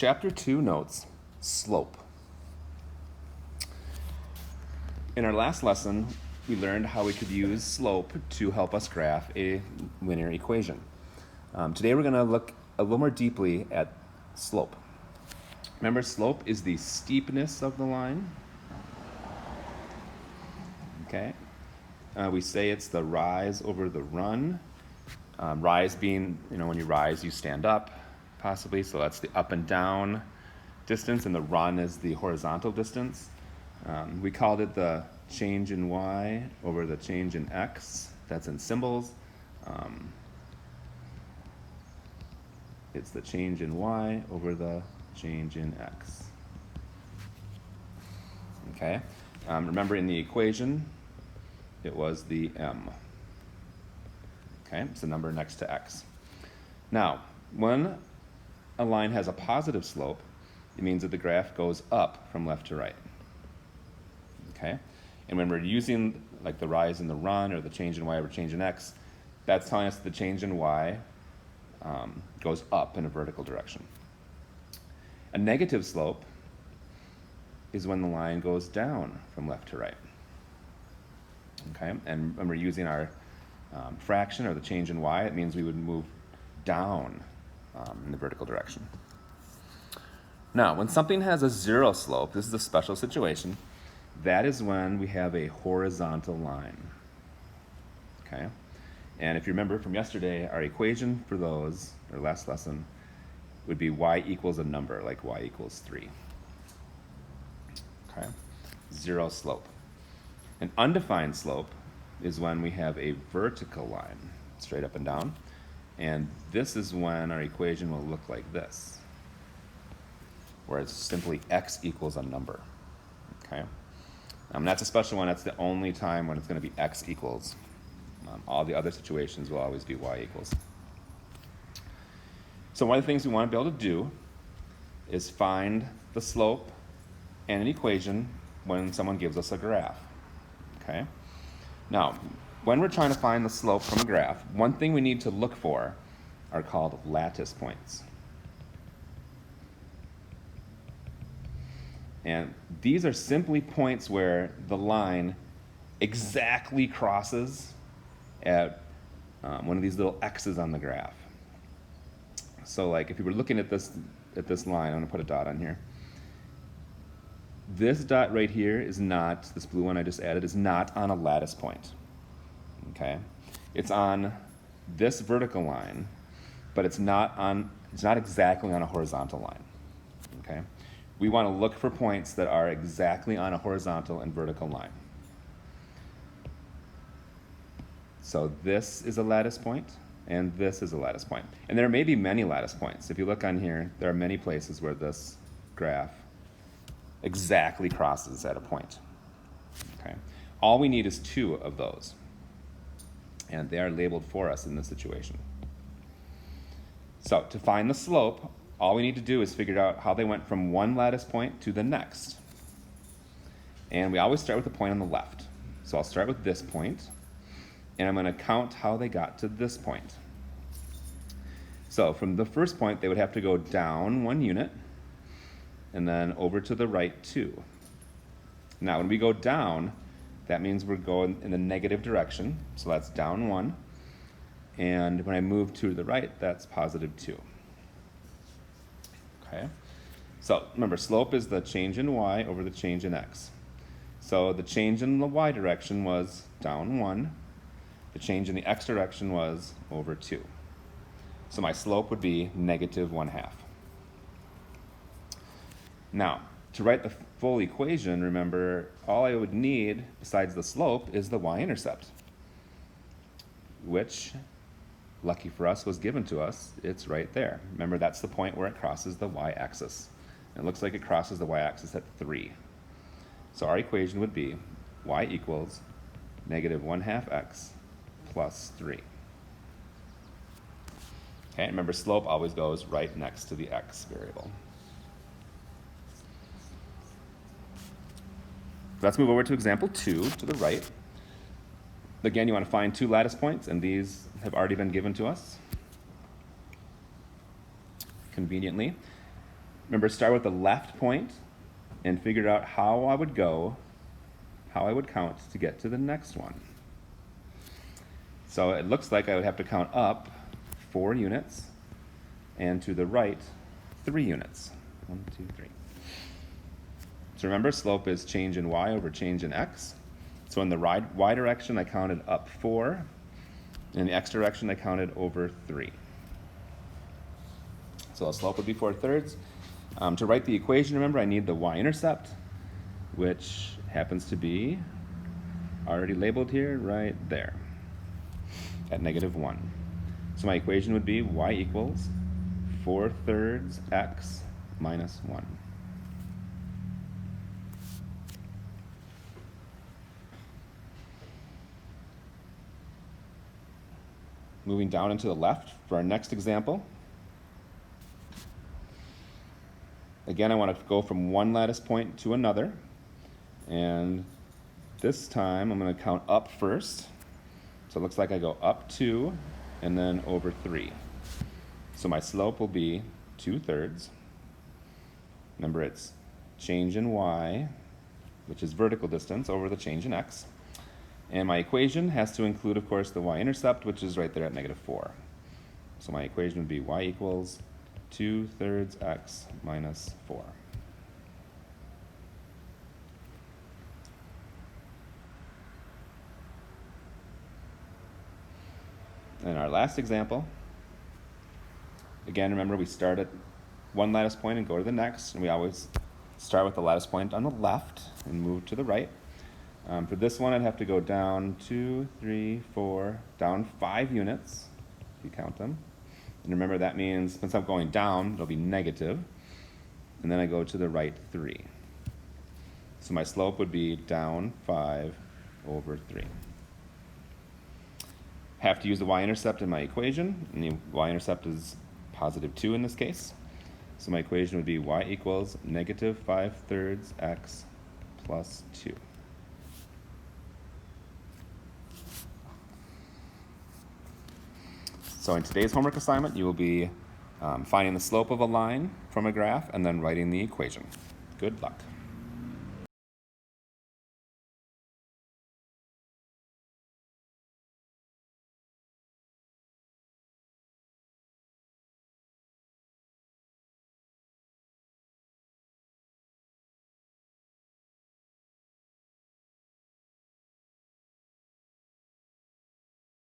Chapter 2 notes, slope. In our last lesson, we learned how we could use slope to help us graph a linear equation. Today we're going to look a little more deeply at slope. Remember, slope is the steepness of the line. Okay. We say it's the rise over the run. Rise being, when you rise, you stand up, possibly. So that's the up and down distance, and the run is the horizontal distance. We called it the change in y over the change in x. That's in symbols. It's the change in y over the change in x. Okay. Remember, in the equation, it was the m. Okay, it's the number next to x. Now, when a line has a positive slope, it means that the graph goes up from left to right. Okay, and when we're using like the rise and the run or the change in y over change in x, that's telling us the change in y goes up in a vertical direction. A negative slope is when the line goes down from left to right. Okay, and when we're using our fraction or the change in y, it means we would move down in the vertical direction. Now, when something has a zero slope, this is a special situation. That is when we have a horizontal line. Okay, and if you remember from yesterday, our equation for those, or last lesson, would be y equals a number, like y equals 3. Okay, zero slope. An undefined slope is when we have a vertical line, straight up and down, and this is when our equation will look like this, where it's simply x equals a number. Okay, that's a special one. That's the only time when it's going to be x equals. All the other situations will always be y equals. So one of the things we want to be able to do is find the slope and an equation when someone gives us a graph. Okay. Now, when we're trying to find the slope from a graph, one thing we need to look for are called lattice points. And these are simply points where the line exactly crosses at one of these little x's on the graph. So like if you were looking at this line, I'm going to put a dot on here. This dot right here is not, this blue one I just added, is not on a lattice point. Okay? It's on this vertical line, but it's not exactly on a horizontal line. Okay? We want to look for points that are exactly on a horizontal and vertical line. So this is a lattice point, and this is a lattice point. And there may be many lattice points. If you look on here, there are many places where this graph exactly crosses at a point. Okay. All we need is 2 of those, and they are labeled for us in this situation. So to find the slope, all we need to do is figure out how they went from one lattice point to the next. And we always start with the point on the left. So I'll start with this point, and I'm going to count how they got to this point. So from the first point, they would have to go down 1 unit, and then over to the right 2. Now, when we go down, that means we're going in the negative direction, so that's down 1. And when I move to the right, that's positive 2. Okay? So remember, slope is the change in y over the change in x. So the change in the y direction was down 1. The change in the x direction was over 2. So my slope would be negative 1/2. Now, to write the full equation, remember, all I would need besides the slope is the y-intercept, which, lucky for us, was given to us. It's right there. Remember, that's the point where it crosses the y-axis. It looks like it crosses the y-axis at 3. So our equation would be y equals negative 1/2 x plus 3. Okay, remember, slope always goes right next to the x variable. Let's move over to example 2 to the right. Again, you want to find 2 lattice points, and these have already been given to us conveniently. remember, start with the left point and figure out how I would count to get to the next one. So it looks like I would have to count up 4 units and to the right 3 units. 1, 2, 3. So remember, slope is change in y over change in x. So in the y direction, I counted up 4. In the x direction, I counted over 3. So the slope would be 4/3. To write the equation, remember, I need the y-intercept, which happens to be already labeled here, right there, at -1. So my equation would be y equals 4/3 x minus 1. Moving down and to the left for our next example. Again, I want to go from one lattice point to another. And this time I'm going to count up first. So it looks like I go up 2 and then over 3. So my slope will be 2/3. Remember, it's change in y, which is vertical distance, over the change in x. And my equation has to include, of course, the y-intercept, which is right there at -4. So my equation would be y equals 2/3 x minus 4. And our last example, again, remember, we start at one lattice point and go to the next, and we always start with the lattice point on the left and move to the right. For this one, I'd have to go down 2, 3, 4, down 5 units, if you count them. And remember, that means since I'm going down, it'll be negative. And then I go to the right 3. So my slope would be down 5 over 3. Have to use the y-intercept in my equation, and the y-intercept is +2 in this case. So my equation would be y equals -5/3 x plus 2. So in today's homework assignment, you will be finding the slope of a line from a graph and then writing the equation. Good luck.